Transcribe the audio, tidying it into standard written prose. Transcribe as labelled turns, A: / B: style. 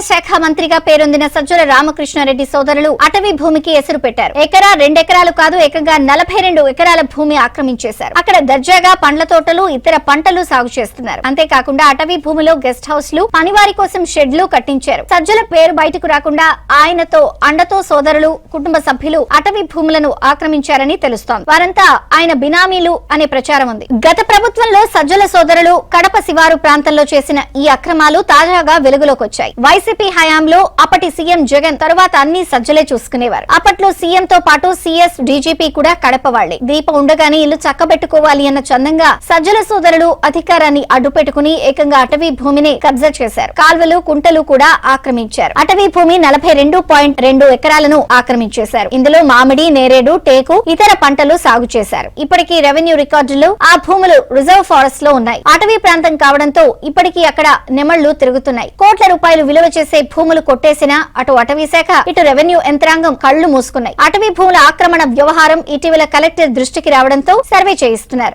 A: శాఖ మంత్రిగా పేరొందిన సజ్జల రామకృష్ణారెడ్డి సోదరులు అటవీ భూమికి ఎసురు పెట్టారు. ఎకరా 2 ఎకరాలు కాదు, ఏకంగా 42 ఎకరాల భూమి ఆక్రమించేశారు. అక్కడ దర్జాగా పండ్ల తోటలు, ఇతర పంటలు సాగు చేస్తున్నారు. అంతేకాకుండా అటవీ భూమిలో గెస్ట్ హౌస్లు, పనివారి కోసం షెడ్లు కట్టించారు. సజ్జల పేరు బయటకు రాకుండా ఆయనతో అండతో సోదరులు, కుటుంబ సభ్యులు అటవీ భూములను ఆక్రమించారని తెలుస్తోంది. వారంతా ఆయన బినామీలు అనే ప్రచారం ఉంది. గత ప్రభుత్వంలో సజ్జల సోదరులు కడప శివారు ప్రాంతంలో చేసిన ఈ అక్రమాలు తాజాగా వెలుగులోకి వచ్చాయి. వైసీపీ హయాంలో అప్పటి సీఎం జగన్ తరువాత అన్ని సజ్జలే చూసుకునేవారు. అప్పట్లో సీఎం తో పాటు సీఎస్, డీజీపీ కూడా కడప వాళ్లే. దీపం ఉండగానే ఇల్లు చక్కబెట్టుకోవాలి అన్న చందంగా సజ్జల సోదరులు అధికారాన్ని అడ్డుపెట్టుకుని ఏకంగా అటవీ భూమిని కబ్జా చేశారు. కాల్వలు, కుంటలు కూడా ఆక్రమించారు. అటవీ భూమి 42.2 ఎకరాలను ఆక్రమించేశారు. ఇందులో మామిడి, నేరేడు, టేకు, ఇతర పంటలు సాగు చేశారు. ఇప్పటికీ రెవెన్యూ రికార్డుల్లో ఆ భూములు రిజర్వ్ ఫారెస్ట్ లో ఉన్నాయి. అటవీ ప్రాంతం కావడంతో ఇప్పటికీ అక్కడ నెమళ్లు తిరుగుతున్నాయి. కోట్ల రూపాయలు విలువ చేసే భూములు కొట్టేసినా అటు అటవీ శాఖ, ఇటు రెవెన్యూ యంత్రాంగం కళ్లు మూసుకున్నాయి. అటవీ భూముల ఆక్రమణ వ్యవహారం ఇటీవల కలెక్టర్ దృష్టికి రావడంతో సర్వే చేయిస్తున్నారు.